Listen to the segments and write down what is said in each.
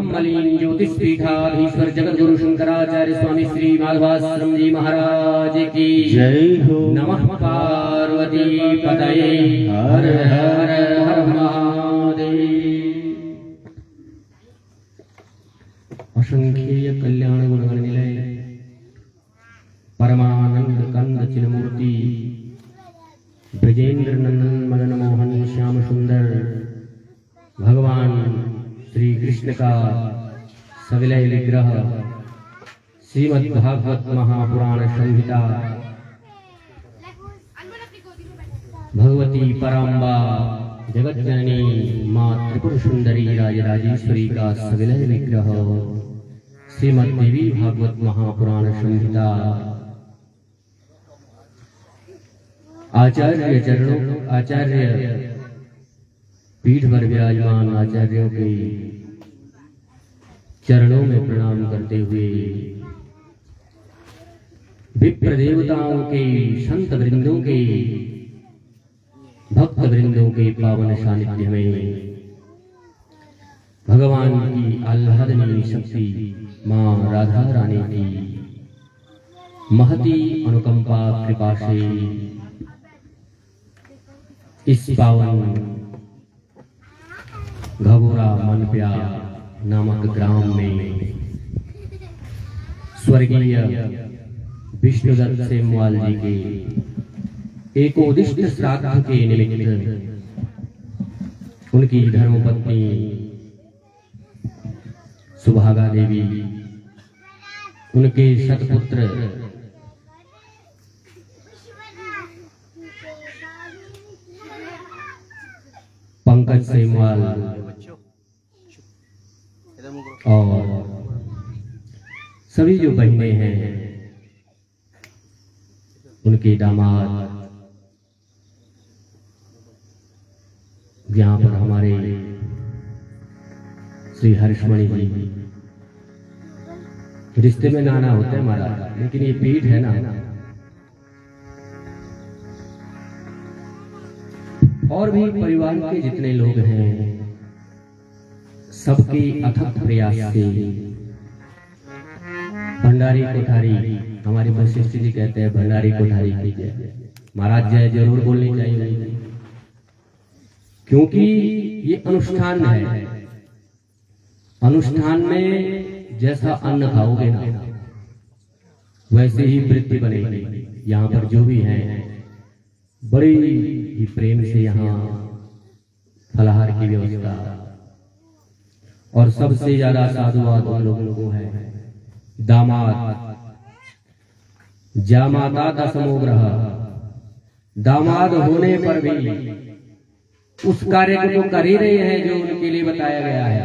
ब्रह्मलीन ज्योतिष पीठाधीश्वर जगत गुरु शंकराचार्य स्वामी श्री माधवाश्रम जी महाराज की जय हो। नमः पार्वती पतये हर हर हर महादेव। असंख्य कल्याण गुण निलय परमानंद कंद चिन्मूर्ति ब्रजेंद्र नंदन मदन मोहन श्याम सुंदर भगवान श्री कृष्ण का सविलय विग्रह श्रीमद् भागवत महापुराण संहिता भगवती पराम्बा जगत जननी मां त्रिपुर सुंदरी राजराजेश्वरी का सविलय विग्रह श्रीमद् देवी भागवत महापुराण संहिता आचार्य चरणों आचार्य पीठ पर विराजमान आचार्यों के चरणों में प्रणाम करते हुए विप्र देवताओं के संत वृंदों के भक्त वृंदों के पावन सानिध्य में भगवान की आह्लादनीय शक्ति मां राधा रानी की महती अनुकंपा कृपा से इस पावन घबोरा मनप्या नामक ग्राम में स्वर्गीय विष्णुदत्त सेमवाल जी के एकोदिष्ट श्राद्ध के निमित्त उनकी धर्मपत्नी सुभागा देवी उनके सतपुत्र पंकज सेमवाल और सभी जो बहनें हैं उनके दामाद यहाँ पर हमारे श्री हर्षमणि जी रिश्ते में नाना होते हैं महाराज, लेकिन ये पीठ है ना, और भी परिवार के जितने लोग हैं सबके अथक प्रयास से भंडारी कोठारी हमारे वशिष्ठ जी कहते हैं भंडारी कोठारी की जय। महाराज जय जरूर बोलनी चाहिए क्योंकि ये अनुष्ठान है। अनुष्ठान में जैसा अन्न खाओगे ना वैसे ही वृत्ति बनेगी। यहाँ पर जो भी है बड़ी ही प्रेम से यहाँ फलाहार की व्यवस्था और सबसे ज्यादा साधुवाद उन लोगों को है। दामाद जामाता दसमो ग्रह, दामाद होने पर भी उस कार्य को तो कर ही रहे हैं जो उनके लिए बताया गया है,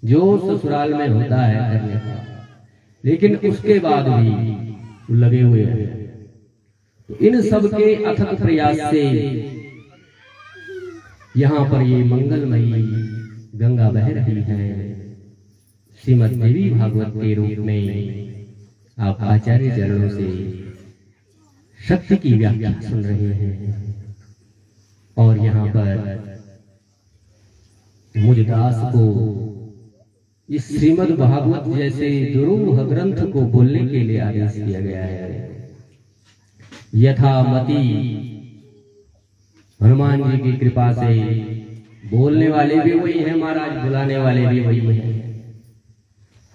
जो ससुराल में होता है करने का, लेकिन उसके बाद भी लगे हुए हैं। तो इन सब के अथक प्रयास से यहाँ पर ये मंगलमयी गंगा बह रही है। श्रीमद् देवी भागवत के रूप में आप आचार्य चरणों से शक्ति की व्याख्या सुन रहे हैं और यहाँ पर मुझ दास को इस श्रीमद् भागवत जैसे दुरूह ग्रंथ को बोलने के लिए आदेश दिया गया है। यथामति हनुमान जी की कृपा से बोलने वाले भी वही है महाराज, बुलाने वाले भी वही है,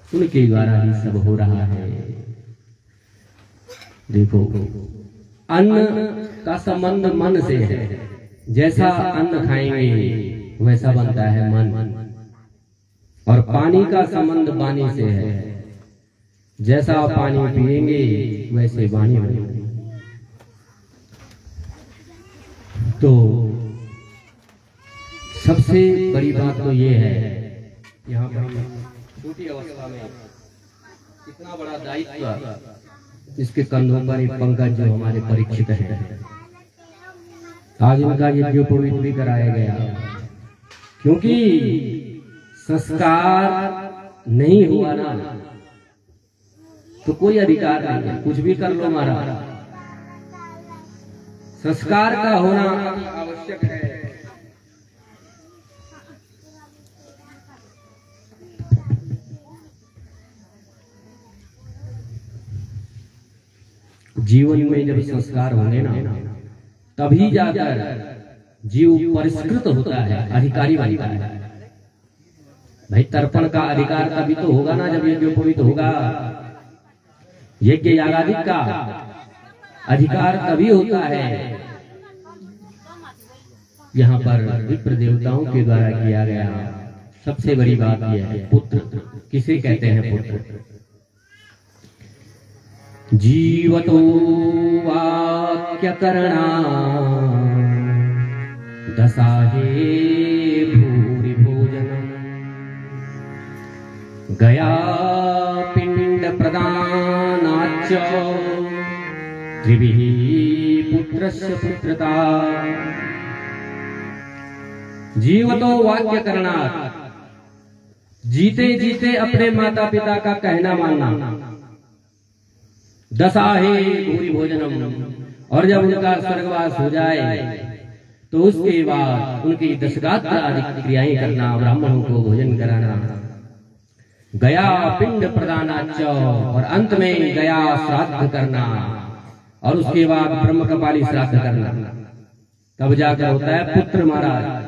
उनके द्वारा ही सब हो रहा है। देखो अन्न का संबंध मन से है, जैसा अन्न खाएंगे वैसा बनता है मन, और पानी का संबंध वाणी से है, जैसा पानी पिएंगे वैसे वाणी बनेगी। तो सबसे बड़ी बात तो ये है, यहाँ पर हम छोटी अवस्था में इतना बड़ा दायित्व इसके कंधों पर एक पंकज जो हमारे परीक्षित है, आज इनका यज्ञोपवीत भी कराया गया, क्योंकि संस्कार नहीं हुआ ना तो कोई अधिकार नहीं है, कुछ भी कर लो महाराज। संस्कार का होना आवश्यक है। जीवन में जब संस्कार होंगे ना, तभी जाकर जीव परिष्कृत होता है, अधिकारी बनता है। भाई तर्पण का अधिकार तभी तो होगा ना जब यज्ञोपवीत होगा। यज्ञ यागादि का अधिकार तभी होता है। यहाँ पर विप्र देवताओं के द्वारा किया गया सबसे बड़ी बात यह है, पुत्र किसे कहते हैं? पुत्र। जीवतो वाक्यकरणा दशाहे भूरि भोजनम् गया पिंड प्रदानाच्च त्रिभिः पुत्रस्य पुत्रता। जीवतो वाक्य करणात्, जीते जीते अपने माता पिता का कहना मानना। दशाहे भूरि भोजनम, और जब उनका स्वर्गवास हो जाए तो उसके बाद उनकी दशगात्र आदि क्रियाएं करना, ब्राह्मणों को भोजन कराना। गया पिंड प्रदानाच्च, और अंत में गया श्राद्ध करना, और उसके बाद ब्रह्म कपाली श्राद्ध करना। तब जाकर होता है पुत्र महाराज।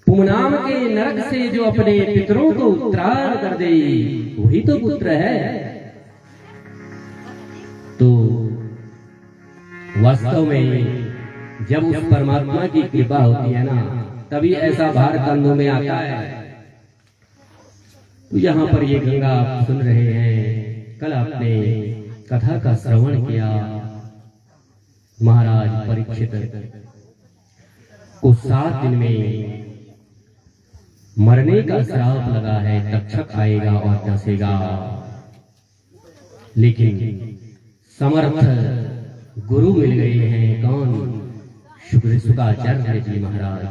पुमनाम के नरक से जो अपने पितरों को उत्तरायण कर दे वही तो पुत्र है। तो वास्तव में जब उस परमात्मा की कृपा होती है ना, तभी ऐसा भार कंधों में आता है। तो यहाँ पर ये गंगा आप सुन रहे हैं, कल आपने कथा का श्रवण किया। महाराज परीक्षित को 7 दिन में मरने का श्राप लगा है, तक्षक आएगा और डसेगा। लेकिन समर्थ गुरु मिल गए हैं। कौन? शुक्राचार्य जी महाराज।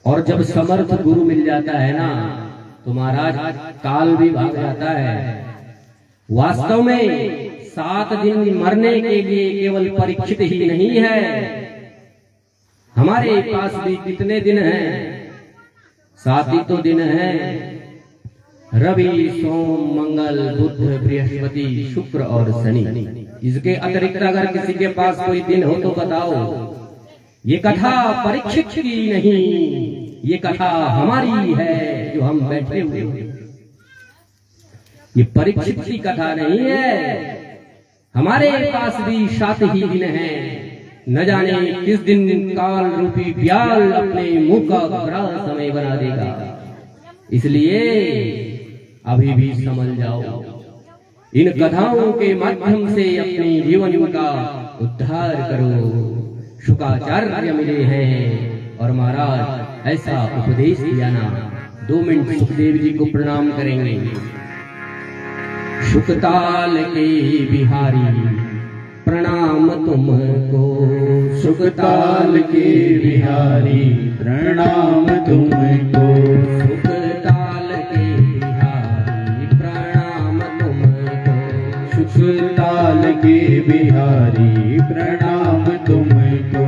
और जब समर्थ गुरु मिल जाता है ना, तो महाराज काल भी भाग जाता है। वास्तव में 7 दिन मरने के लिए केवल परीक्षित ही नहीं है, हमारे पास भी कितने दिन हैं? 7 ही तो दिन हैं। रवि, सोम, मंगल, बुध, बृहस्पति, शुक्र और शनि। इसके अतिरिक्त अगर किसी के पास कोई दिन हो तो बताओ। ये कथा परीक्षित की नहीं, ये कथा हमारी है जो हम बैठे हुए हैं। ये परीक्षित की कथा नहीं है। हमारे पास भी 7 ही दिन हैं। न जाने किस दिन काल रूपी ब्याल अपने मुंह का ग्राह समय बना देगा। इसलिए अभी भी समझ जाओ, इन कथाओं के माध्यम से अपने जीवन का उद्धार करो। शुक्राचार्य मिले हैं और महाराज ऐसा उपदेश दिया ना। 2 मिनट सुखदेव जी को प्रणाम करेंगे। शुकताल के बिहारी प्रणाम तुमको, शुकताल के बिहारी प्रणाम तुमको, शुकताल के बिहारी प्रणाम तुमको, शुकताल के बिहारी प्रणाम तुमको,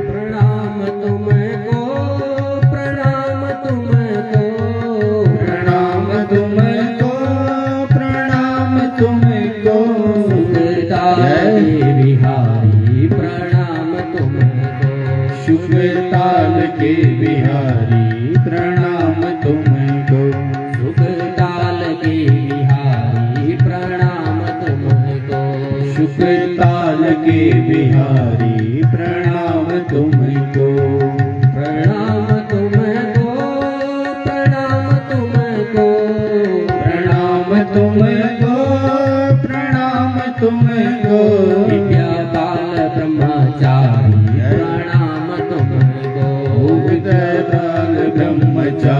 प्रणाम तुमको, प्रणाम तुमको, प्रणाम तुमको, प्रणाम तुमको, शुकताल के बिहारी प्रणाम तुमको, शुकताल के बिहारी प्रणाम तुमको, शुकताल के बिहारी प्रणाम तुमको, शुकताल के बिहारी प्रणाम तुमको, प्रणाम तुमको, प्रणाम तुमको, प्रणाम तुमको, प्रणाम तुमको, विद्यापाल ब्रह्मचारी प्रणाम तुमको, विद्यापाल ब्रह्मचारी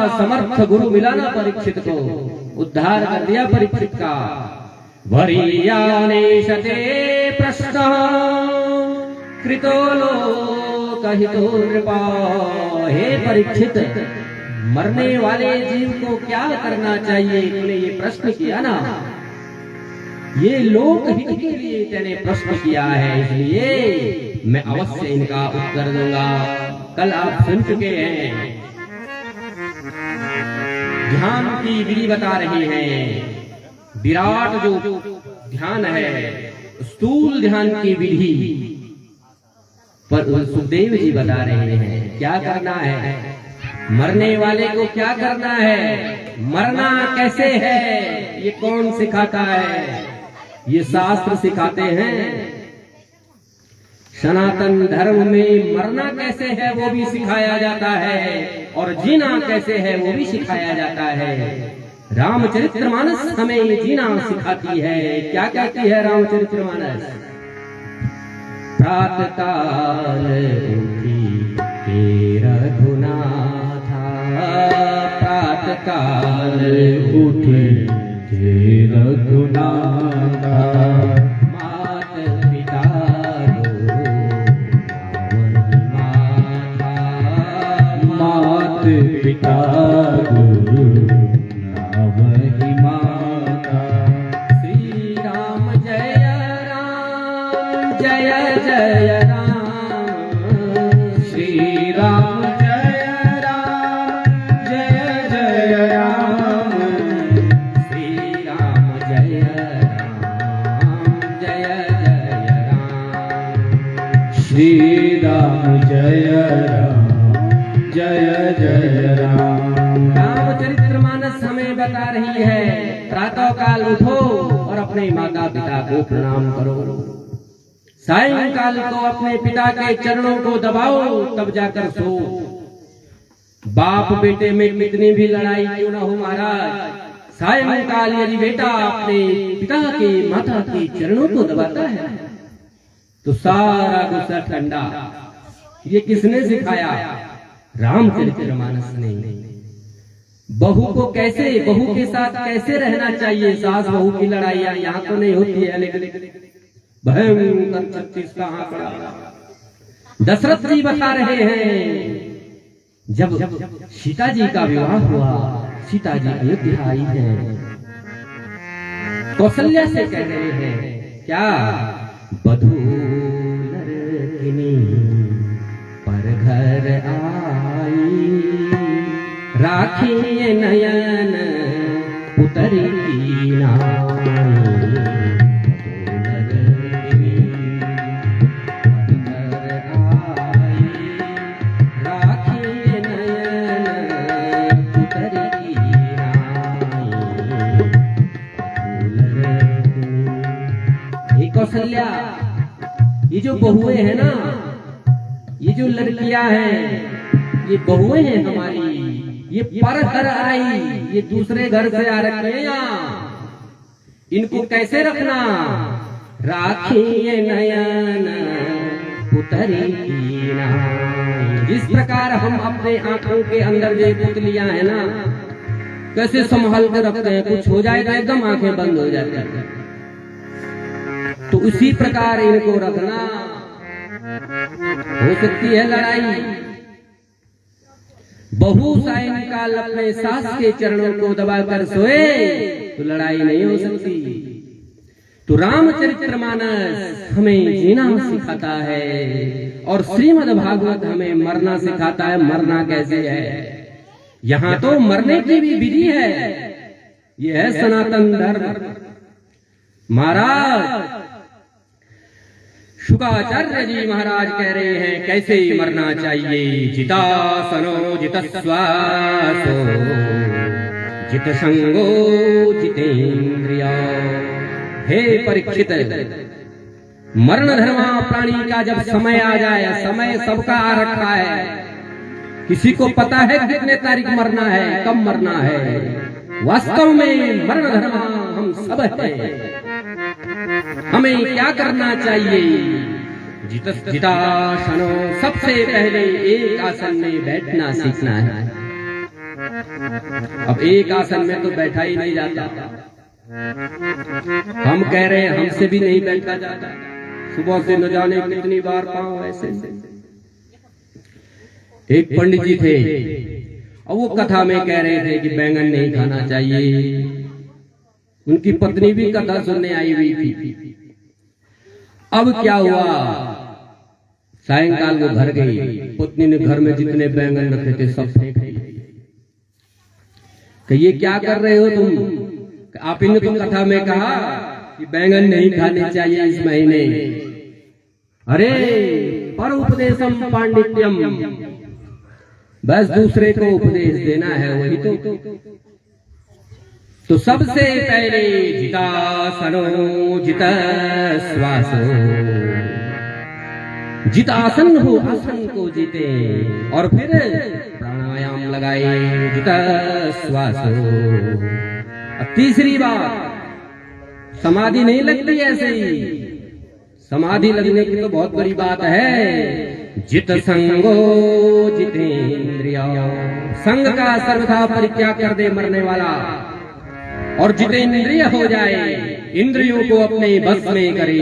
समर्थ गुरु मिला ना परीक्षित को, उद्धार कर दिया परीक्षित का। वरीयानेशते प्रश्न कृतो लोकहितो नृपा। हे परीक्षित, मरने वाले जीव को क्या करना चाहिए, तूने ये प्रश्न किया ना, ये लोकहित के लिए तेने प्रश्न किया है, इसलिए मैं अवश्य इनका उत्तर दूंगा। कल आप सुन चुके हैं, ध्यान की विधि बता रहे हैं। विराट जो ध्यान है, स्थूल ध्यान की विधि पर सुखदेव जी बता रहे हैं क्या करना है, मरने वाले को क्या करना है, मरना कैसे है, ये कौन सिखाता है, ये शास्त्र सिखाते हैं। सनातन धर्म में मरना कैसे है वो भी सिखाया जाता है, और जीना कैसे है वो भी सिखाया जाता है। रामचरितमानस हमें जीना सिखाती है। क्या कहती है रामचरितमानस? प्रातः काल उठी के रघुनाथा, प्रातः काल उठे के रघुनाथा, मात पिता गुरु माता, मात पिता गुरु नावहि माता। श्री राम जय राम जय जय राम, श्री राम जय राम जय जय राम, श्री राम जय राम जय जय राम, श्री राम जय राम जय जय राम। रामचरितमानस हमें बता रही है, प्रातः काल उठो और अपने माता पिता को प्रणाम करो, सायंकाल को अपने पिता के चरणों को दबाओ, तब जाकर सो। बाप बेटे में कितनी भी लड़ाई क्यों न हो महाराज, सायंकाल यदि बेटा अपने पिता के माता के चरणों को दबाता है तो सारा गुस्सा ठंडा। ये किसने सिखाया? रामचरितमानस ने। बहू को कैसे, बहू के साथ कैसे रहना चाहिए, सास बहू की लड़ाइयां यहाँ तो नहीं होती है, लेकिन भयंकर 36 का आंकड़ा दशरथ जी बता रहे हैं। जब सीता जी का विवाह हुआ, सीता जी अयोध्या आई है, कौशल्या से कह रहे हैं क्या? बधू लड़किनी पर घर आई, राखी नयन उतरी नाई, कौशल्या, ये जो बहुएं हैं ना, ये जो लड़कियां हैं, ये बहुएं हैं हमारी, ये पर घर आई, ये दूसरे घर से आ रखी है यहाँ, इनको कैसे रखना? राखी नयन उतरी नाई। जिस प्रकार हम अपने आंखों के अंदर जो पुतलियां है ना, कैसे संभाल कर रखते हैं, कुछ हो जाएगा एकदम आंखें बंद हो जाती है, तो उसी प्रकार इनको रखना। हो सकती है लड़ाई, बहू सायंकाल अपने सास के चरणों को दबाकर सोए तो लड़ाई नहीं हो सकती। तो रामचरितमानस हमें जीना सिखाता है, और श्रीमद् भागवत हमें मरना सिखाता है। मरना कैसे है? यहाँ तो मरने की भी विधि है, यह है सनातन धर्म। महाराज शुकाचार्य जी महाराज कह रहे हैं कैसे मरना चाहिए। जितासनो जितश्वासो जितसंगो जितेन्द्रिया। हे परीक्षित, मरण धर्मा प्राणी का जब समय आ जाए, समय सबका आ रखा है, किसी को पता है कितने तारीख मरना है, कब मरना है। वास्तव में मरण धर्मा हम सब हैं। हमें क्या करना चाहिए? जितासनो, सबसे पहले एक आसन में बैठना सीखना है। अब एक आसन में तो बैठा ही नहीं जाता। हम कह रहे हैं हमसे भी नहीं बैठा जाता। सुबह से न जाने कितनी बार पांव ऐसे। एक पंडित जी थे और वो कथा में कह रहे थे कि बैंगन नहीं खाना चाहिए। उनकी पत्नी भी कथा सुनने आई हुई थी। अब क्या हुआ, सायंकाल वो घर गई, पत्नी ने घर में जितने बैंगन रखे थे सब फेंक दिए। कि ये क्या कर रहे हो तुम? आप इन्हें तो कथा में कहा कि बैंगन नहीं खाने चाहिए इस महीने। अरे पर उपदेशम पांडित्यम, बस दूसरे को उपदेश देना है वही तो सबसे पहले जितासनो जितश्वासो, जितासन हो आसन को जीते, और फिर प्राणायाम लगाए जितश्वासो। तीसरी बात, समाधि नहीं लगती ऐसे ही, समाधि लगने की तो बहुत बड़ी बात है। जित संगो जितेंद्रिया, संग का सर्वथा परित्याग कर दे मरने वाला, और जितेंद्रिय हो जाए, इंद्रियों को अपने बस में करे।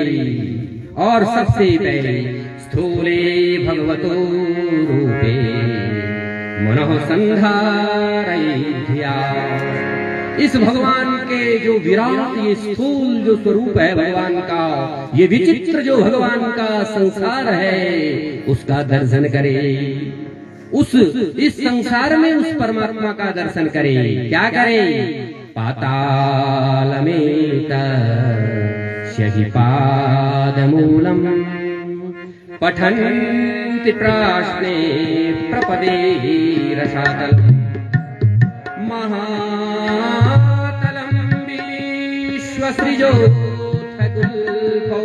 और सबसे पहले स्थूले भगवतो रूपे मनः संधारयिध्या, इस भगवान के जो विराट ये स्थूल जो स्वरूप है भगवान का, ये विचित्र जो भगवान का संसार है, उसका दर्शन करे। इस संसार में उस परमात्मा का दर्शन करे। क्या करे? पातालमेत शहि पादमूलम पठन्ति प्राश्ने प्रपदे रसातल, महातलम विश्वसृजोऽथ गुल्फौ,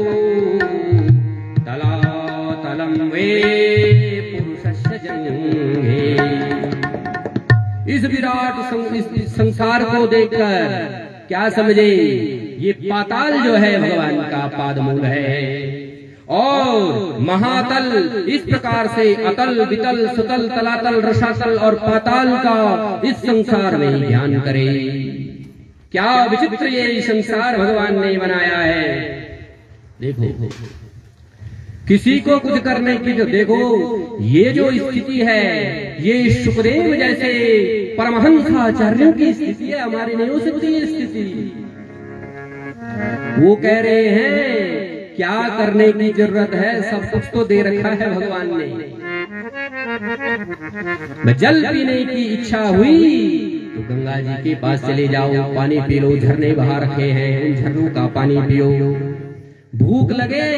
तलातलम वे पुरुषस्य जंघे। इस विराट संसार को देखकर क्या समझे? ये पाताल जो है भगवान का पादमूल है, और महातल इस प्रकार से अतल वितल सुतल तलातल रसातल और पाताल का इस संसार में ध्यान करे। क्या विचित्र ये संसार भगवान ने बनाया है। देखो किसी को कुछ करने की जो, देखो ये जो स्थिति है, ये सुखदेव जैसे परमहंसाचार्यों की स्थिति है, हमारी नहीं हो सकती ये स्थिति। वो कह रहे हैं क्या करने की जरूरत है, सब कुछ तो दे रखा है भगवान ने। जल पीने की इच्छा हुई तो गंगा जी के पास चले जाओ, पानी पी लो, झरने बहा रखे हैं, उन झरनों का पानी पियो। भूख लगे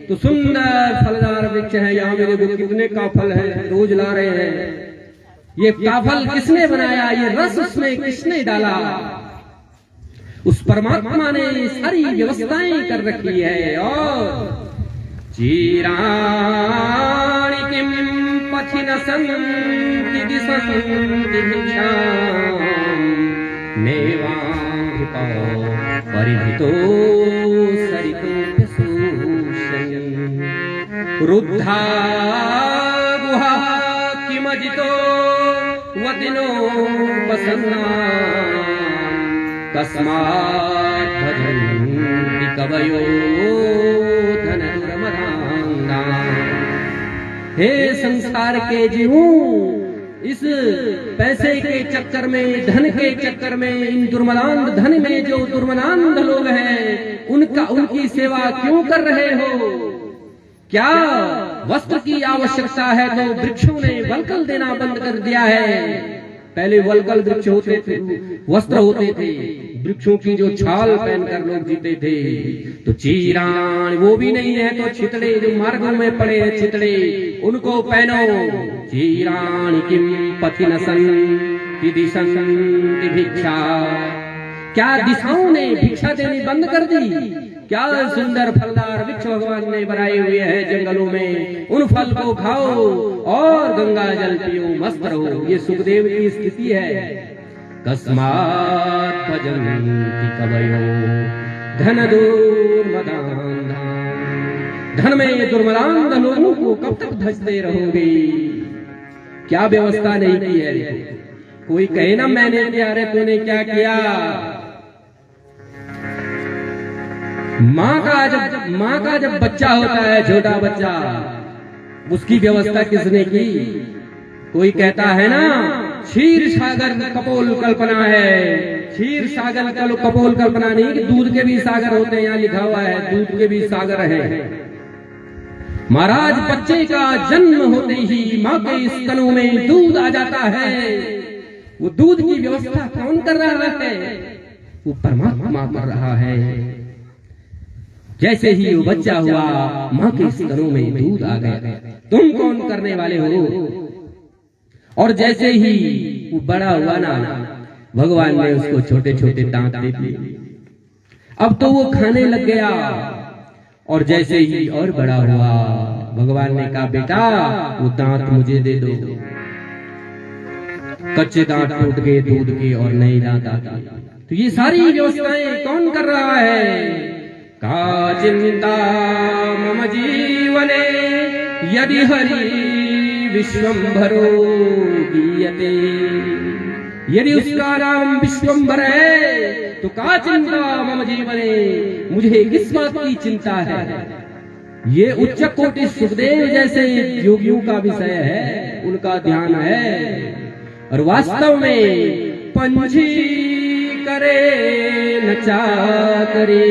तो सुंदर फलदार वृक्ष है, यहाँ मेरे को कितने काफल है, रोज ला रहे हैं। ये काफल किसने बनाया? ये रस उसमें किसने डाला? उस परमात्मा ने सारी व्यवस्थाएं कर रखी है। और चीराणि किम पथिन संति दिशन्ति भिक्षाम नेवांधिपो परिधितो सरितोऽप्यशोष्यन् रुद्धा गुहा किमजितो वदिनो वसन्ना कस्मात् भजन्ति कवयो धनदुर्मदान्ना। हे संसार के जीवों, इस पैसे के चक्कर में, धन के चक्कर में, इन दुर्मदान्ध धन में जो दुर्मदान्ध लोग हैं, उनकी सेवा क्यों कर रहे हो? क्या वस्त्र की आवश्यकता है तो वृक्षों ने वल्कल देना बंद कर दिया है। पहले वल्कल वृक्ष होते थे, वस्त्र होते थे, वृक्षों की जो छाल पहनकर लोग जीते थे। तो चीराण वो भी नहीं है तो छितड़े जो मार्गों में पड़े हैं, छितड़े उनको पहनो। चीराण किम पथिन संति दिशन्ति भिक्षा, क्या दिशाओं ने भिक्षा देनी बंद कर दी? क्या सुंदर फलदार वृक्ष भगवान ने बनाए हुए हैं जंगलों में, उन फल को खाओ और गंगा जल पियो, मस्त रहो। ये सुखदेव की स्थिति है। कस्मात् भजन्ति कवयो धन दुर्मदान्धा, धन में दुर्मदान्ध लोगों को कब तक भजते रहोगे? क्या व्यवस्था नहीं की है। कोई कहे ना मैंने किया, अरे तूने क्या किया। माँ का जब बच्चा होता है, छोटा बच्चा, उसकी व्यवस्था किसने की? कोई कहता है ना क्षीर सागर कपोल कल्पना है। क्षीर सागर कपोल कल्पना नहीं कि दूध के भी सागर होते हैं, यहाँ लिखा हुआ है दूध के भी सागर है। महाराज बच्चे का जन्म होते ही माँ के स्तनों में दूध आ जाता है। वो दूध की व्यवस्था कौन कर रहा है? वो परमात्मा कर रहा है। जैसे ही वो बच्चा हुआ, माँ के स्तनों में दूध आ गया। तुम कौन करने वाले हो? और जैसे ही वो बड़ा हुआ ना, भगवान ने उसको छोटे छोटे दांत दे दिए। अब तो वो खाने लग गया। और जैसे ही और बड़ा हुआ, भगवान ने कहा बेटा वो दांत मुझे दे दो। कच्चे दांत टूट गए दूध के और नए दांत आ गए। तो ये सारी व्यवस्थाएं कौन कर रहा है? का चिंता मम जीवने यदि हरि विश्वंभरो गीयते। यदि उसका नाम विश्वंभर है तो का चिंता मम जीवने, मुझे किस बात की चिंता है? ये उच्च कोटि सुखदेव जैसे योगियों का विषय है, उनका ध्यान है। और वास्तव में पंछी करे नचा करे,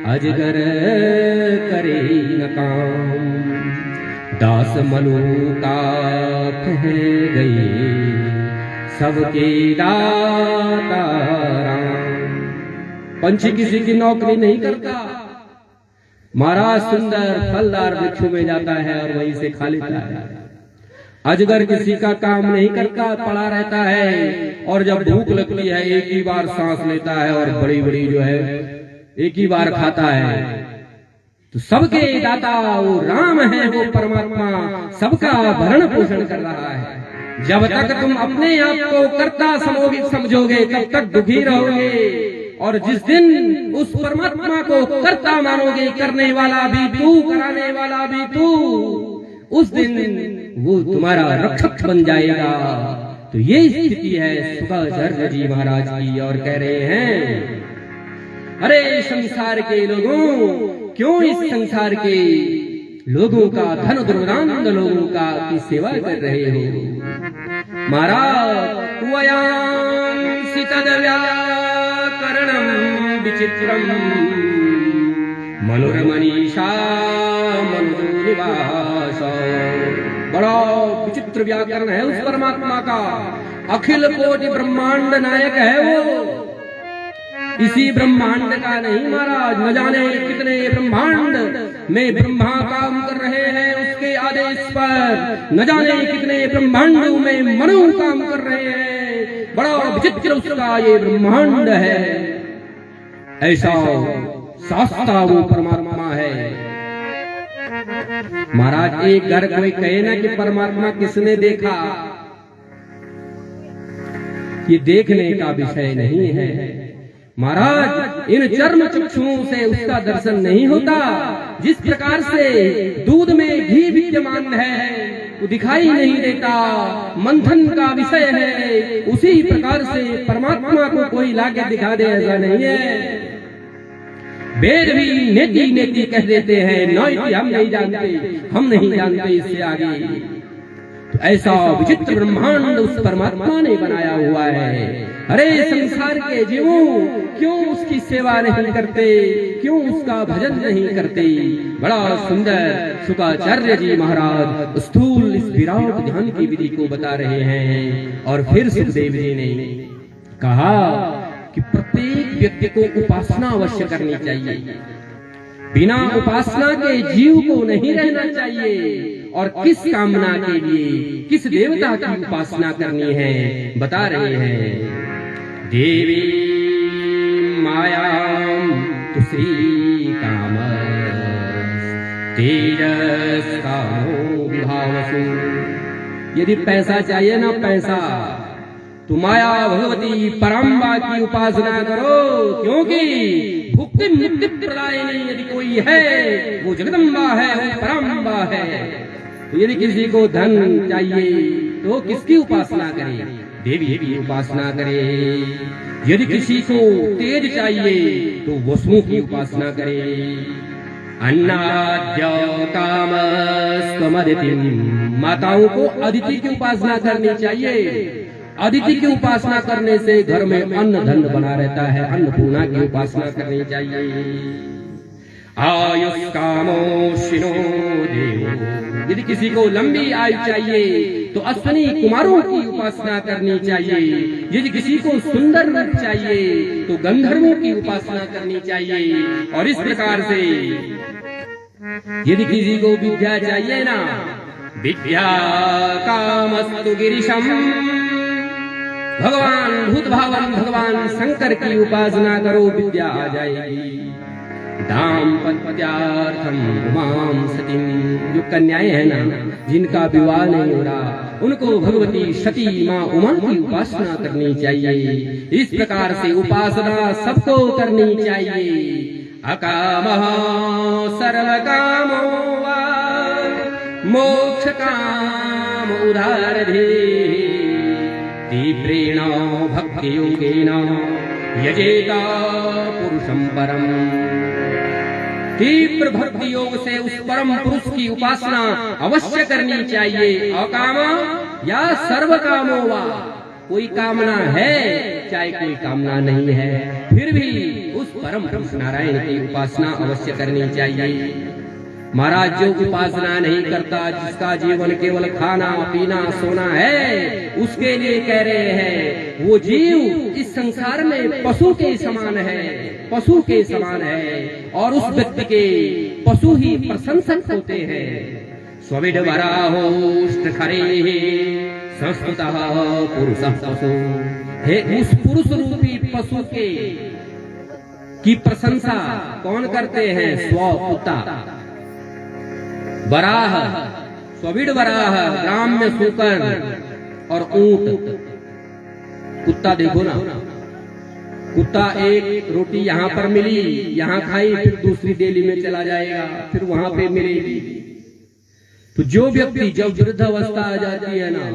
अजगर करे न काम। दास मलूका कह गए सबके दाता राम। पंछी किसी की नौकरी नहीं करता। महाराज सुंदर फलदार वृक्षों में जाता है और वहीं से खा लेता है। अजगर किसी का काम नहीं करता, पड़ा रहता है। और जब भूख लगती है एक ही बार सांस लेता है और बड़ी बड़ी जो है एक ही बार खाता है। तो सबके दाता वो राम है, वो परमात्मा सबका भरण पोषण कर रहा है। जब तक तुम अपने आप को कर्ता समझोगे तब तक दुखी रहोगे। और जिस दिन उस परमात्मा को कर्ता मानोगे, करने वाला भी तू, कराने वाला भी तू, उस दिन वो तुम्हारा रक्षक बन जाएगा। तो ये स्थिति है शुकाचार्य जी महाराज की। और कह रहे हैं अरे संसार के लोगों, क्यों इस संसार के लोगों का, धन दुर्दांत लोगों का की सेवा कर रहे हो? महाराज वयांसि तद्व्याकरणं विचित्रं मनुर्मनीषा मनुर्निवास। बड़ा विचित्र व्याकरण है उस परमात्मा का। अखिल कोटि ब्रह्मांड नायक है वो। इसी ब्रह्मांड का नहीं महाराज, न जाने कितने ब्रह्मांड में ब्रह्मा काम कर रहे हैं उसके आदेश पर। न जाने कितने ब्रह्मांडों में मनु काम कर रहे हैं। बड़ा विचित्र उसका ये ब्रह्मांड है। ऐसा शास्त्रा वो परमात्मा है। महाराज एक घर कोई कहे ना कि परमात्मा किसने देखा, ये देखने का विषय नहीं है महाराज। इन चर्म चक्षुओं से उसका दर्शन नहीं होता। जिस प्रकार से दूध में घी विद्यमान है वो दिखाई नहीं देता, मंथन का विषय है, उसी प्रकार से परमात्मा को कोई लाके दिखा दे ऐसा नहीं है। वेद भी नेति नेति कह देते हैं, नौति हम नहीं जानते, हम नहीं जानते इससे आगे। तो ऐसा विचित्र ब्रह्मांड उस परमात्मा ने बनाया हुआ है। अरे संसार के जीवों, क्यों उसकी सेवा नहीं करते, क्यों उसका भजन नहीं करते? बड़ा सुंदर शुकाचार्य जी महाराज स्थूल इस विराट ध्यान की विधि को बता रहे हैं। और फिर सुखदेव जी ने कहा कि प्रत्येक व्यक्ति को उपासना अवश्य करनी चाहिए। बिना उपासना के जीव को नहीं रहना चाहिए। और किस कामना के लिए, किस देवता की उपासना करनी है बता रहे हैं। देवी मायां तु श्री काम तेजस कामो विभावसु। यदि पैसा चाहिए ना, पैसा, तो माया भगवती पराम्बा की उपासना करो। क्योंकि भुक्ति मुक्ति प्रदायिनी यदि कोई है वो जगदम्बा है, वो पराम्बा है। तो यदि किसी को धन चाहिए तो किसकी उपासना करे? देवी की उपासना करे। यदि किसी को तेज चाहिए तो वसुओं की उपासना करे। अन्नाद्य कामस्त्वमदिति, माताओं को अदिति की उपासना करनी चाहिए। अदिति की उपासना करने से घर में अन्न धन बना रहता है। अन्नपूर्णा की उपासना करनी चाहिए। आयुष्कामोशिनो देवो, यदि किसी को लंबी आयु चाहिए तो अश्विनी कुमारों की उपासना करनी चाहिए। यदि किसी को सुंदर रूप चाहिए तो गंधर्वों की उपासना करनी चाहिए। और इस प्रकार से यदि किसी को विद्या चाहिए ना, विद्या कामस्तु गिरीशम, भगवान भूत भावन भगवान शंकर की उपासना करो, विद्या आ जाएगी। दाम्पत्यार्थम उमां सतीं, जो कन्याएं हैं ना जिनका विवाह नहीं हो रहा, उनको भगवती सती माँ उमा की उपासना करनी चाहिए। इस प्रकार से उपासना सबको करनी चाहिए। अकामः सर्वकामो वा मोक्षकाम उदारधे, तीव्रेण भक्तियोगेन यजेत पुरुषं परम। तीव्र भक्ति योग से उस परम पुरुष की उपासना अवश्य करनी चाहिए। अकाम या सर्व कामो वा, कोई कामना है चाहे कोई कामना नहीं है, फिर भी उस परम पुरुष नारायण की उपासना अवश्य करनी चाहिए। महाराज जो उपासना नहीं करता, जिसका जीवन केवल खाना पीना सोना है, उसके लिए कह रहे हैं वो जीव इस संसार में पशु के समान है, पशु के समान है। और उस व्यक्ति के पशु ही प्रशंसक होते हैं। स्वविड वराहोष्ट खरे संस्कृतः पुरुषः पशु, हे उस पुरुष रूपी पशु के की प्रशंसा कौन करते हैं? स्व कुत्ता। वराह, स्वविड वराह, ग्राम में सूकर और ऊंट। कुत्ता देखो ना, कुत्ता एक रोटी यहाँ पर मिली, यहाँ खाई, फिर दूसरी डेली में चला जाएगा, फिर वहां पे मिलेगी। तो जो व्यक्ति जब वृद्धावस्था आ जाती है ना,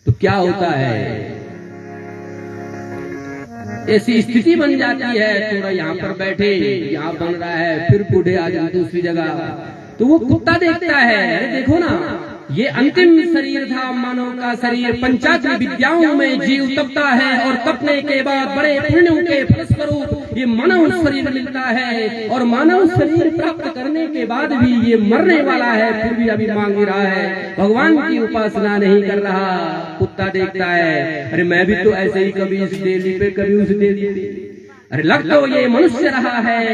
तो क्या होता है, ऐसी स्थिति बन जाती है, थोड़ा यहाँ पर बैठे, यहाँ बन रहा है, फिर बूढ़े आ जाए दूसरी जगह, तो वो कुत्ता देखता है, अरे देखो ना, ये अंतिम शरीर था मानव का शरीर, पंचाग्नि विद्याओं में जीव तपता है और तपने के बाद बड़े पुण्यों के फलस्वरूप ये मानव शरीर मिलता है। और मानव शरीर प्राप्त करने के बाद भी ये मरने वाला है, फिर भी अभी मांग ही रहा है, भगवान की उपासना नहीं कर रहा। कुत्ता देखता है, अरे मैं भी तो ऐसे ही कभी इस डेली पे कभी उस डेली पे, अरे लग तो ये मनुष्य रहा है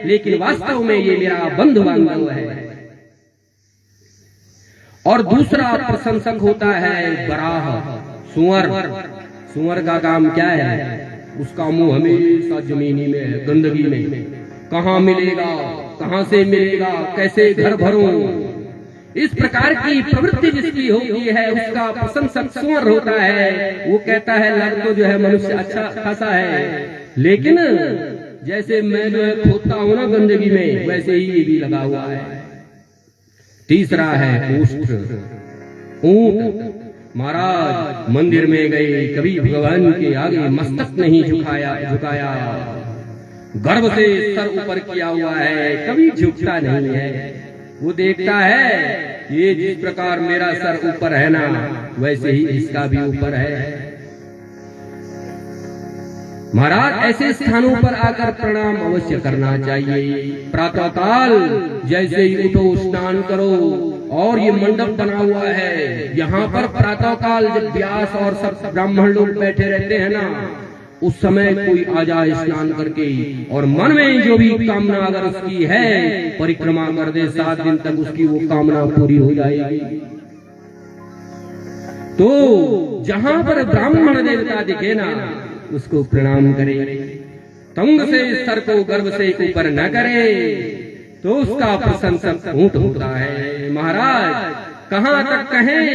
लेकिन वास्तव में ये मेरा बंधु बांधव है। और दूसरा प्रशंसक होता है बराह, सुअर। सुअर का काम क्या है? उसका मुंह हमेशा जमीनी में, गंदगी में, कहाँ मिलेगा, कहाँ से मिलेगा, कैसे घर भरूं, इस प्रकार की प्रवृत्ति जिसकी होती है उसका प्रशंसक सुअर होता है। वो कहता है लग तो जो है मनुष्य अच्छा खासा है, लेकिन जैसे मैं जो है खोदता हूं ना गंदगी में, वैसे ही ये भी लगा हुआ है। तीसरा है उष्ट, ऊंट। महाराज मंदिर में गए, कभी भगवान के आगे मस्तक नहीं झुकाया, गर्व से सर ऊपर किया हुआ है, कभी झुकता नहीं है। वो देखता है ये जिस प्रकार मेरा सर ऊपर है ना, वैसे ही इसका भी ऊपर है। महाराज ऐसे स्थानों पर आकर प्रणाम अवश्य करना चाहिए। प्रातः काल जैसे ही उठो, स्नान करो, और ये मंडप बना हुआ है, यहाँ पर प्रातः काल जब व्यास और सब ब्राह्मण लोग बैठे रहते हैं ना, उस समय कोई आ जाए स्नान करके, और मन में जो भी कामना अगर उसकी है परिक्रमा कर दे, 7 दिन तक उसकी वो कामना पूरी हो जाएगी। तो जहाँ पर ब्राह्मण देवता दिखे ना, उसको प्रणाम करे। तंग से सर को गर्व से ऊपर न करे, तो उसका प्रशंसक ऊंट होता है। महाराज कहाँ तक कहें,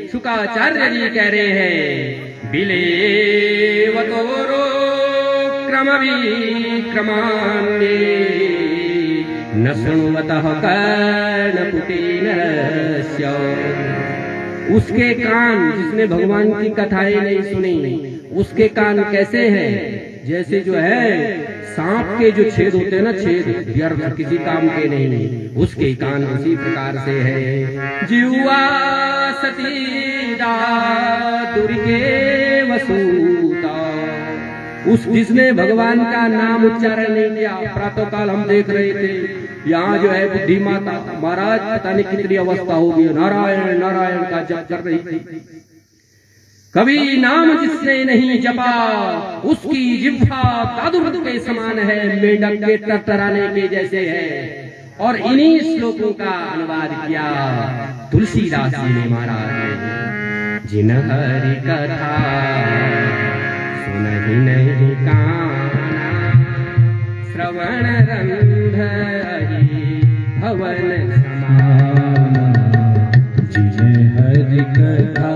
शुकाचार्य जी कह रहे हैं, बिलेवतोरो क्रमविक्रमान्ये न शृण्वतः कर्णपुटेनस्य। उसके कान, जिसने भगवान की कथाएं नहीं सुनी, उसके कान कैसे हैं? जैसे जो है सांप के जो छेद होते हैं ना, छेद व्यर्थ किसी काम के नहीं, उसके कान उसी प्रकार से है। जीवा सतीदा दुर्गे वसूता, उस जिसने भगवान का नाम उच्चारण नहीं किया। प्रातः काल हम देख रहे थे यहाँ जो है बुद्धि माता महाराज पता नहीं कितनी अवस्था होगी, नारायण नारायण का जप कर रही थी। कभी नाम जिसने नहीं जपा उसकी जिह्वा दादुर के समान है, मेंढक के टरटराने के जैसे है। और इन्हीं श्लोकों का अनुवाद किया तुलसीदास जी ने महाराज। जिन हरि कथा सुनहि नहीं काना, श्रवण रंधहि भवन समाना। जिन हरि कथा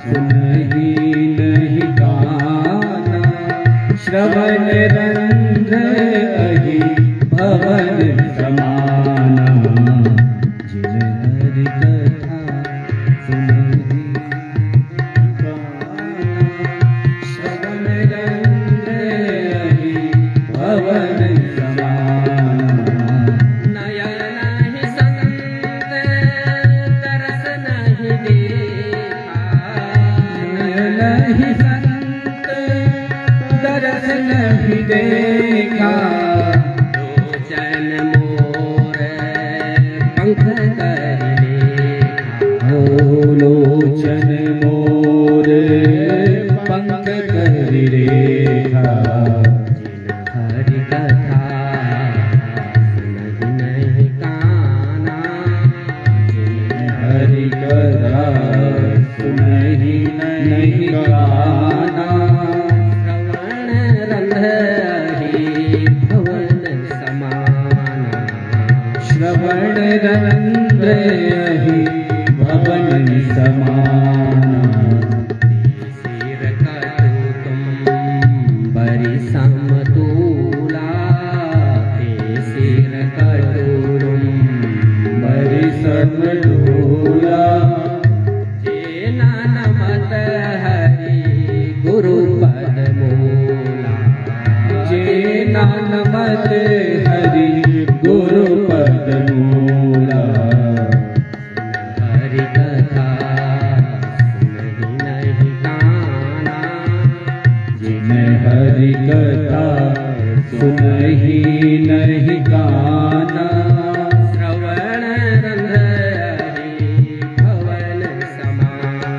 सुनहि नहीं काना, श्रवण रंधहि भवन समाना। जिन हरि कथा सुनहि श्रवण रंधहि भवन समाना। नयन नहीं संत तरस नहीं देखा, नहीं संत दरस नहीं देखा। लोचन मोर पंख कर देखा, लोचन मोर पंख कर रेखा। जिन हरि कथा सुनहि नहीं काना, जिन हरि कथा सुनहि नहीं काना, श्रवण रंधहि भवन समाना। श्रवण रंध्रहि भवन समाना। सिर कटु तुम बरि समतूला, सिर कटु तुम बरि समतूला। जे नमत हरि गुरु पद मूला, जे नानमत हरि गुरु पद मूला। हरि कथा सुनहि नहीं काना, जिन हरि कथा सुनहि नहीं काना, श्रवण रंधहि भवन समाना।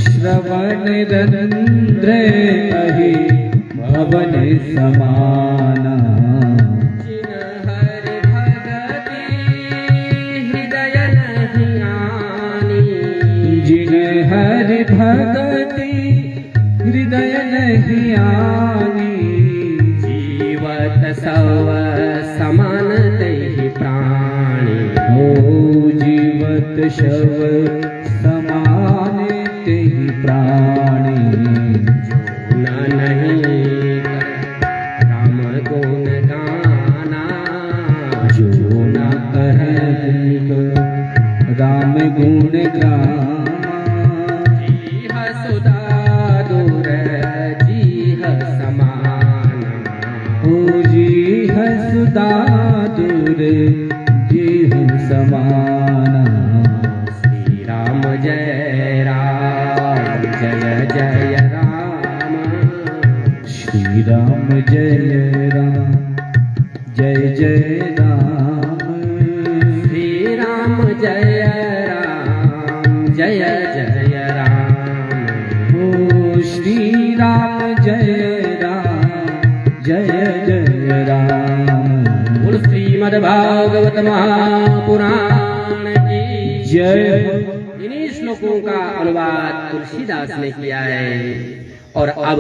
श्रवण रंध्रहि भवन समाना। जिन हरि भगति हृदय नहीं आनी, जिन हरि भगति हृदय नहीं आनी। जीवत सव समान तेहि प्राणी, हो जीवत शव समान तेहि प्राणी। न नहीं राम गुण गाना, जो न कहे राम गुण गाना। जीह सुधा दूर जीह समाना। ओ जीह सुधा दूर जीह समाना। श्री राम जय राम जय जय राम, श्री राम जय राम जय जय राम। श्री राम जय राम जय जय राम। ओ श्री राम जय राम जय जय राम। बोल श्रीमद् भागवत महापुराण की जय। इन्हीं श्लोकों का अनुवाद तुलसीदास ने किया है। और अब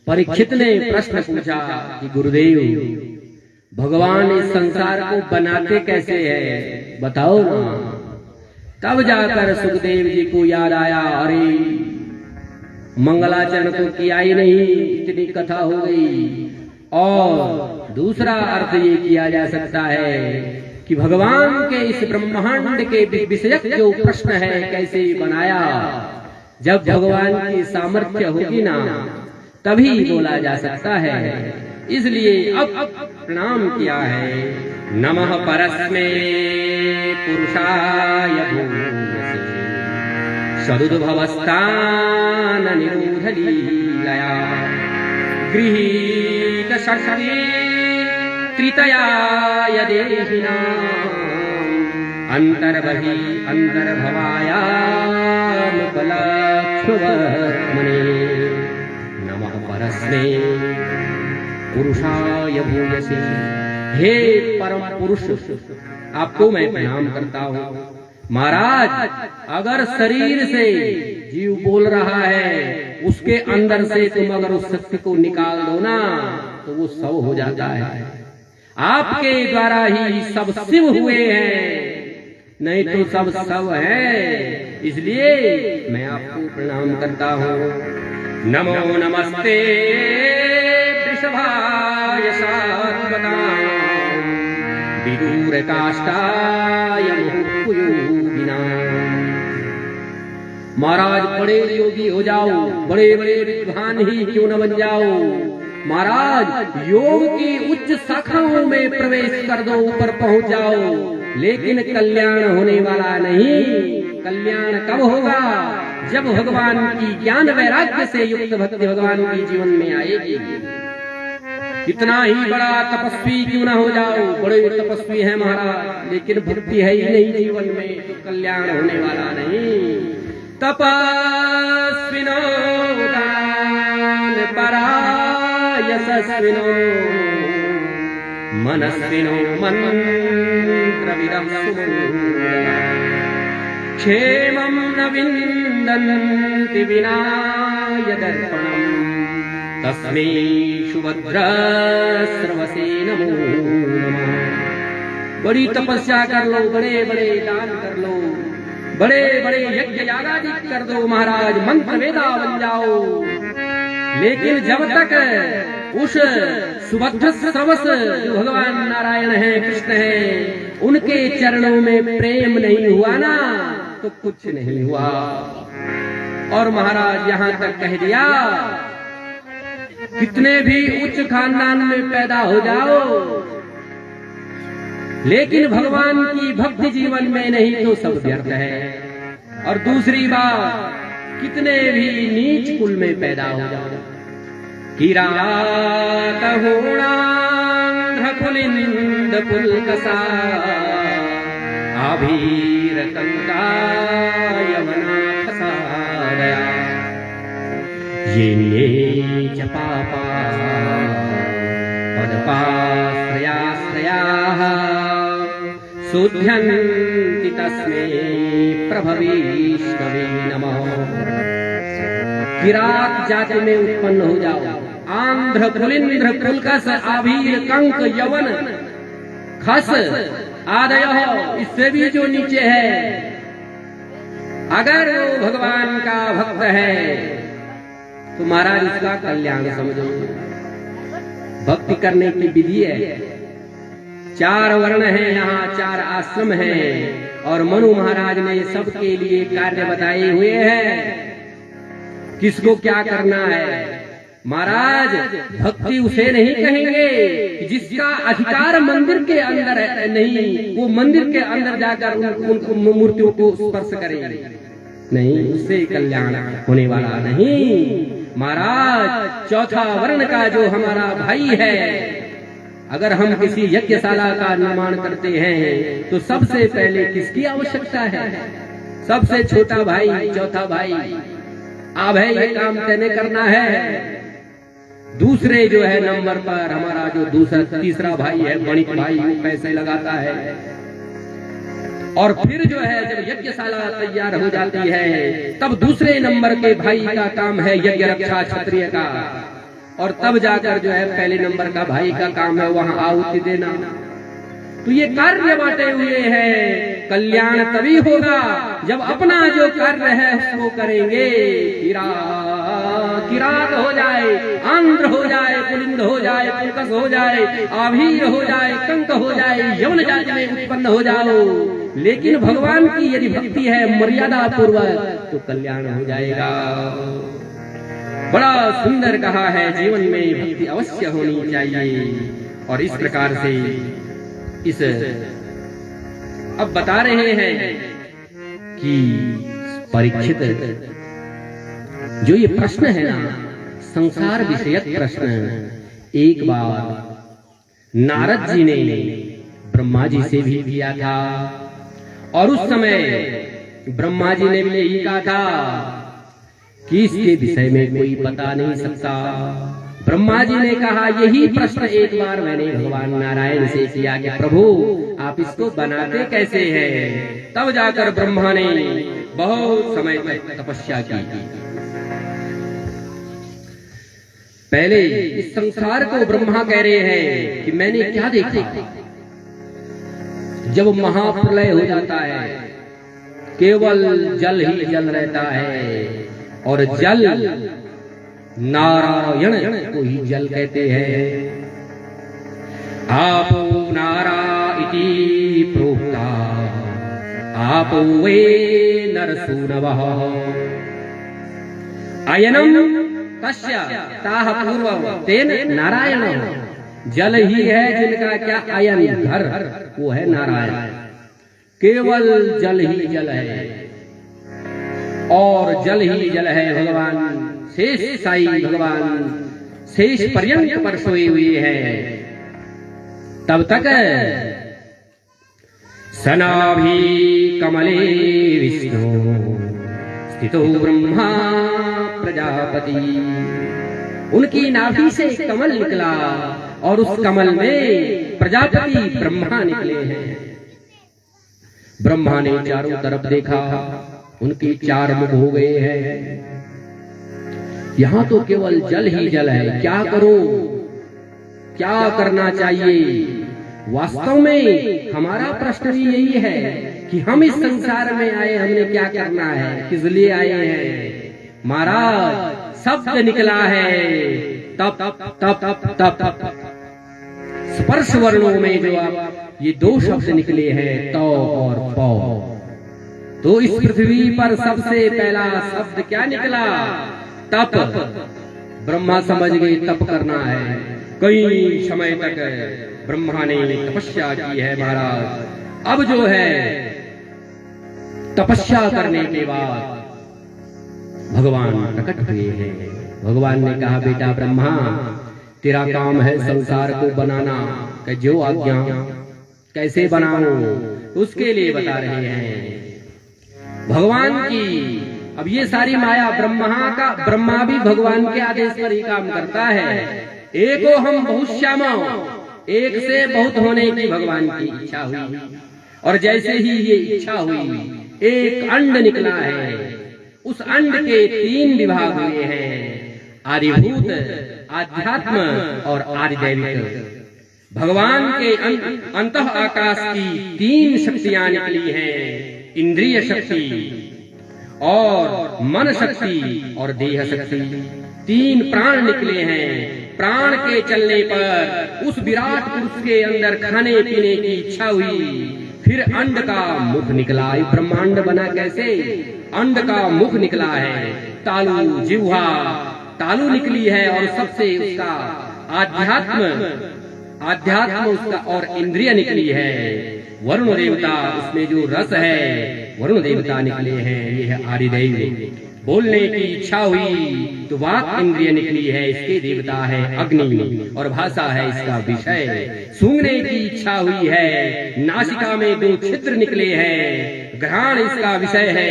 परीक्षित ने प्रश्न पूछा कि गुरुदेव, भगवान इस संसार को बनाते कैसे है, बताओ ना। तब जाकर सुखदेव जी को याद आया, अरे मंगलाचरण तो किया ही नहीं, इतनी कथा हो गई। और दूसरा अर्थ ये किया जा सकता है कि भगवान के इस ब्रह्मांड के विषयक जो प्रश्न है कैसे बनाया। जब भगवान की सामर्थ्य होगी ना तभी बोला जा सकता है। इसलिए अब प्रणाम किया है। नमः परस्मै पुरुषाय भूयसे सदुद्भवस्थान निरोध लीलया गृहीत शक्ति त्रितयाय देहिनाम् अंतर्बहि अंतर्भवायामुपलक्ष्यवर्त्मने नमः परस्मै पुरुषाय भूयसे। हे परम पुरुष, आपको मैं प्रणाम करता हूँ। महाराज, अगर शरीर से जीव बोल रहा है, उसके अंदर से तुम अगर उस शक्ति को निकाल दो ना तो वो सब हो जाता है। आपके द्वारा ही सब शिव हुए हैं, नहीं तो सब सब है। इसलिए मैं आपको प्रणाम करता हूँ। नमो नमस्ते वृषभाय सात्वताम् विदूर काष्ठाय मुहुर्युगिनाम्। महाराज, बड़े योगी हो जाओ, बड़े बड़े विद्वान ही क्यों न बन जाओ। महाराज, योग की उच्च शाखाओं में प्रवेश कर दो, ऊपर पहुंच जाओ, लेकिन कल्याण होने वाला नहीं। कल्याण कब होगा? जब भगवान की ज्ञान वैराग्य से युक्त भक्ति भगवान की जीवन में आएगी। कितना ही बड़ा तपस्वी क्यों न हो जाओ, बड़े तपस्वी हैं महाराज, लेकिन भक्ति है ही नहीं जीवन में, तो कल्याण होने वाला नहीं। तपस्विनो दान परायशस्विनो मनस्विनो मंत्रविदं क्षेमं न विन्दन्ति विनाय दर्पणम् तस्मै सुभद्रस्रवसे नमो नमः। बड़ी तपस्या कर लो, बड़े बड़े दान कर लो, बड़े बड़े यज्ञ यागादि कर दो महाराज, मंत्र वेदा बन जाओ, लेकिन जब तक उस सुभद्र श्रवस जो भगवान नारायण है, कृष्ण है, उनके चरणों में प्रेम नहीं हुआ ना तो कुछ नहीं हुआ। और महाराज यहाँ तक कह दिया, कितने भी उच्च खानदान में पैदा हो जाओ, लेकिन भगवान की भक्ति जीवन में नहीं तो सब व्यर्थ है। और दूसरी बात, कितने भी नीच कुल में पैदा हो जाओ, किरात होणांध्र कुलिंद पुलकसा आभीर कंका यवना खसादया ये च पापा पदपाश्रयाश्रयाः शुध्यन्ति तस्मै प्रभविष्णवे नमः। किरात जाति में उत्पन्न हो जाओ, आंध्र कुलिंद्र पुलकस आभीर कंक यवन खस आदय, इससे भी जो नीचे है, अगर वो भगवान का भक्त है तो महाराज इसका कल्याण समझो। भक्ति करने की विधि है, 4 वर्ण हैं यहाँ, 4 आश्रम हैं, और मनु महाराज ने सबके लिए कार्य बताए हुए हैं, किसको क्या करना है। महाराज, भक्ति उसे नहीं कहेंगे जिसका अधिकार मंदिर के अंदर है, नहीं, वो मंदिर के अंदर जाकर उन मूर्तियों को स्पर्श करेंगे, नहीं, उससे कल्याण होने वाला नहीं। महाराज, चौथा वर्ण का जो हमारा भाई है, अगर हम किसी यज्ञशाला का निर्माण करते हैं तो सबसे पहले किसकी आवश्यकता है? सबसे छोटा भाई, चौथा भाई, अब है ये काम तय करना है। दूसरे जो है नंबर पर हमारा जो तीसरा भाई है, बणिक भाई, वो पैसे लगाता है। और फिर जो है जब यज्ञशाला तैयार हो जाती है, तब दूसरे नंबर के भाई का काम है यज्ञ रक्षा क्षत्रिय का, और तब जाकर जो है पहले नंबर का भाई का काम है वहां आहुति देना। तो ये कार्य बांटे हुए हैं। कल्याण तभी होगा जब अपना जो कार्य है उसको करेंगे। किरात हो जाए, आंध्र हो जाए, पुलिंद हो जाए, पुलकस हो जाए, आभीर हो जाए, कंक हो जाए, यवन जाति में उत्पन्न हो जाओ, लेकिन भगवान की यदि भक्ति है मर्यादा पूर्वक तो कल्याण हो जाएगा। बड़ा सुंदर कहा है, जीवन में भक्ति अवश्य होनी चाहिए। और इस प्रकार से इस अब बता रहे हैं कि परीक्षित जो ये प्रश्न है ना, संसार विषयक प्रश्न, एक बार नारद जी ने ब्रह्मा जी से भी किया था, और उस समय ब्रह्मा जी ने भी यही कहा था कि इसके विषय में कोई बता नहीं सकता। ब्रह्मा जी ने कहा, यही प्रश्न एक बार मैंने भगवान नारायण से किया कि प्रभु आप इसको बनाते कैसे हैं। तब जाकर ब्रह्मा ने बहुत समय तक तपस्या की। पहले इस संसार को ब्रह्मा कह रहे हैं कि मैंने क्या देखा, जब महाप्रलय हो जाता है केवल जल ही जल रहता है, और जल नारायण को ही जल कहते हैं। आपो नारा इति प्रोक्ता आपो वे नरसूनवः अयनम तस्य ताः पूर्वं तेन नारायण। जल ही है जिनका क्या अयन घर, वो है नारायण। केवल जल ही जल है, और जल ही जल है भगवान शेष साई भगवान शेष पर्यंत पर सोए हुए हैं। तब तक सनाभि कमले विष्णु स्थितो ब्रह्मा प्रजापति। उनकी नाभि से कमल निकला, और उस कमल में प्रजापति ब्रह्मा निकले हैं। ब्रह्मा ने चारों तरफ देखा, उनके चार मुख हो गए हैं। यहाँ तो केवल जल ही जल है, क्या करो, क्या करना चाहिए। वास्तव में हमारा प्रश्न भी यही है कि हम इस संसार में आए, हमने क्या करना है, किस लिए आए हैं। महाराज शब्द निकला है तप तप तप तप तप तप। स्पर्श वर्णों में जो आप ये दो शब्द निकले हैं, तो और पौ, तो इस पृथ्वी पर सबसे पहला शब्द क्या निकला, तप। ब्रह्मा समझ गए तप करना है। कई समय तक ब्रह्मा ने तपस्या की है महाराज। अब जो है तपस्या करने के बाद भगवान प्रकट हुए हैं। भगवान ने कहा, बेटा ब्रह्मा तेरा काम है संसार को बनाना, कि जो आज्ञा कैसे बनाऊं उसके लिए बता रहे हैं भगवान की। अब ये सारी माया ब्रह्मा भी भगवान के आदेश पर ही काम करता है। एको हम बहुत श्यामा, एक से बहुत होने की भगवान की इच्छा हुई, और जैसे ही ये इच्छा हुई एक अंड निकला है। उस अंड के तीन विभाग हुए हैं, आदिभूत, आध्यात्म और आदिदैविक। भगवान के अंतः आकाश की तीन शक्तियां निकली हैं, इंद्रिय शक्ति और मन शक्ति और देह शक्ति। तीन प्राण निकले हैं। प्राण के चलने पर उस विराट पुरुष के अंदर खाने पीने की इच्छा हुई। फिर अंड का मुख निकला। ब्रह्मांड बना कैसे, अंड का मुख निकला है, तालु जिह्वा तालु निकली है, और सबसे उसका आध्यात्म उसका और इंद्रिय निकली है। वरुण देवता, उसमें जो रस है वरुण देवता निकले हैं, ये है आदिदेव। बोलने की इच्छा हुई तो वाक इंद्रिय निकली है, इसके देवता है अग्नि, और भाषा है इसका विषय। सूंघने की इच्छा हुई है, नासिका में दो छिद्र निकले हैं, घ्राण इसका विषय है,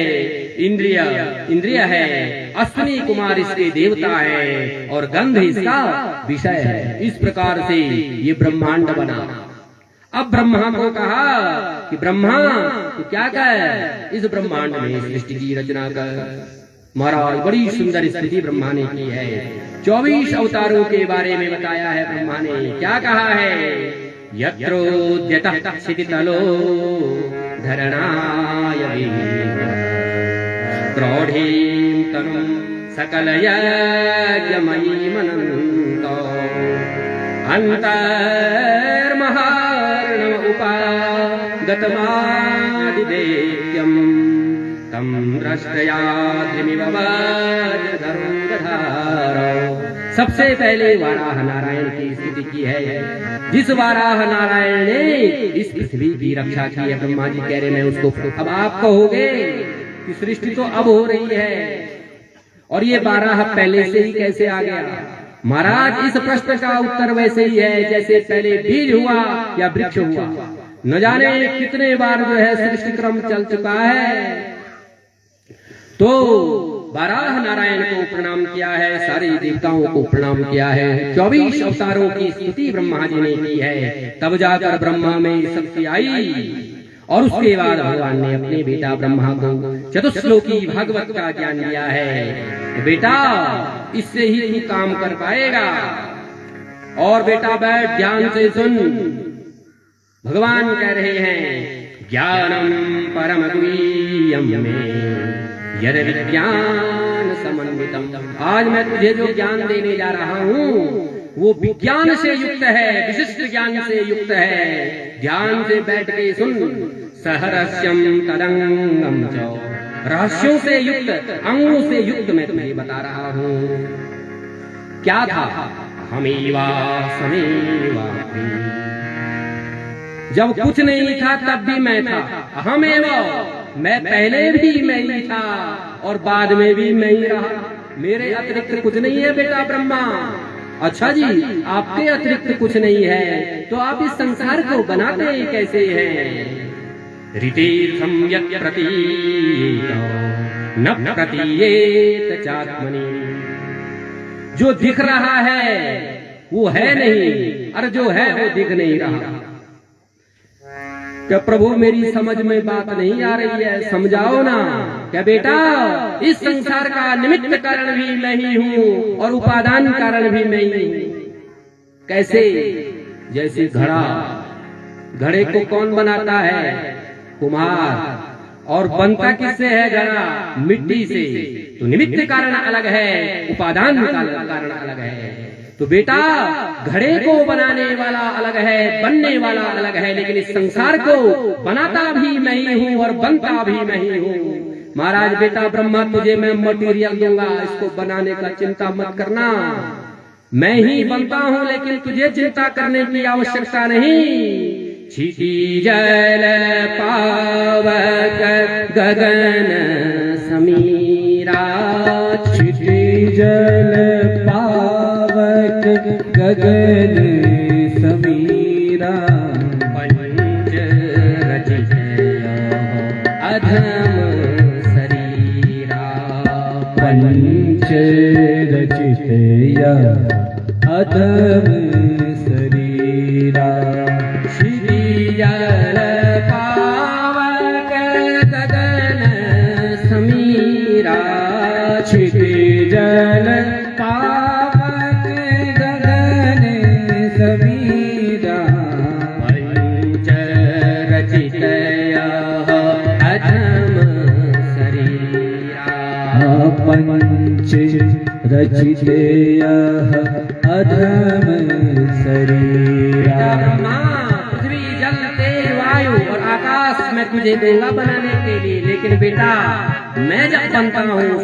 इंद्रिय है, अश्विनी कुमार इसके देवता है, और गंध इसका विषय है। इस प्रकार से ये ब्रह्मांड बना। अब ब्रह्मा को कहा कि ब्रह्मा तू क्या कर, इस ब्रह्मांड में सृष्टि की रचना कर। महाराज बड़ी सुंदर स्थिति ब्रह्मा ने की है। 24 अवतारों के बारे में बताया है ब्रह्मा ने। क्या कहा है, यत्रोद्यतः क्षितितलो धरणाय प्रौढ़ीं तनुं सकल यज्ञमयी मनन्तो अन्तर्महार्णव उपागतमादिदेव्यम् तं दृष्टयाद्रिमिव वज्रधरो। सबसे पहले वाराह नारायण की स्तुति की है। जिस वाराह नारायण ने इस पृथ्वी की रक्षा की है, ब्रह्मा जी कह रहे मैं उसको अब आप कहोगे कि सृष्टि तो अब हो रही है और ये वाराह पहले से ही कैसे आ गया? महाराज इस प्रश्न का उत्तर वैसे ही है जैसे पहले बीज हुआ या वृक्ष हुआ। न जाने कितने बार जो है सृष्टि क्रम चल चुका है। तो वाराह नारायण को प्रणाम किया है, सारे देवताओं को प्रणाम किया है, 24 अवतारों की स्तुति ब्रह्मा जी ने की है। तब जाकर ब्रह्मा में शक्ति आई और उसके बाद भगवान ने अपने बेटा ब्रह्मा को चतुश्लोकी भागवत का ज्ञान दिया है। बेटा इससे ही तू काम कर पाएगा और बेटा बैठ ध्यान से सुन। भगवान कह रहे हैं ज्ञानम परम गुह्यम में यद विज्ञान समन्वितम। आज मैं तुझे जो ज्ञान देने जा रहा हूँ वो विज्ञान से युक्त है, विशिष्ट ज्ञान से युक्त है। ध्यान से बैठ के सुन। सहरस्यम तदंगम च, रहस्यों से युक्त, अंगों से युक्त मैं तुम्हें बता रहा हूँ। क्या था? हमेवा समेवा, जब कुछ नहीं था तब भी मैं था। अहमेवा, मैं पहले भी मैं ही था और बाद में भी मैं ही रहा। मेरे अतिरिक्त कुछ नहीं है बेटा ब्रह्मा। अच्छा जी, आपके अतिरिक्त कुछ नहीं है तो आप इस संसार को बनाते कैसे हैं? ऋतीर्थम यत् प्रतीयेत न प्रतीयेत चात्मनि। जो दिख रहा है वो है नहीं और जो है वो दिख नहीं रहा। क्या प्रभु मेरी समझ में बात नहीं आ रही है? समझाओ ना। क्या बेटा इस संसार का निमित्त कारण भी मैं ही हूँ और उपादान कारण भी मैं ही हूँ। कैसे? जैसे घड़ा, घड़े को कौन बनाता है? कुम्हार। और बनता किससे है घड़ा? मिट्टी से। तो निमित्त कारण अलग है, उपादान कारण अलग है। तो बेटा घड़े को बनाने वाला अलग है, बनने वाला अलग है, लेकिन इस संसार को बनाता भी मैं ही हूँ और बनता भी मैं ही हूँ। महाराज बेटा ब्रह्मा तुझे मैं मटीरियल दूंगा, इसको बनाने का चिंता मत करना। मैं ही बनता हूँ लेकिन तुझे चिंता करने की आवश्यकता नहीं। क्षिति जल पावक गगन समीरा, क्षिति जल पावक गगन समीरा। पंच रचित अधम शरीरा, पंच रचित अधम शरीरा। श्री जल पावक गगन समीरा, क्षिति जल पावक गगन समीरा। पंच रचित अधम शरीरा, पंच रचित अधम शरीरा। पृथ्वी जल तेज वायु और आकाश मैं तुझे दूंगा बनाने के लिए, लेकिन बेटा मैं जब बनता हूँ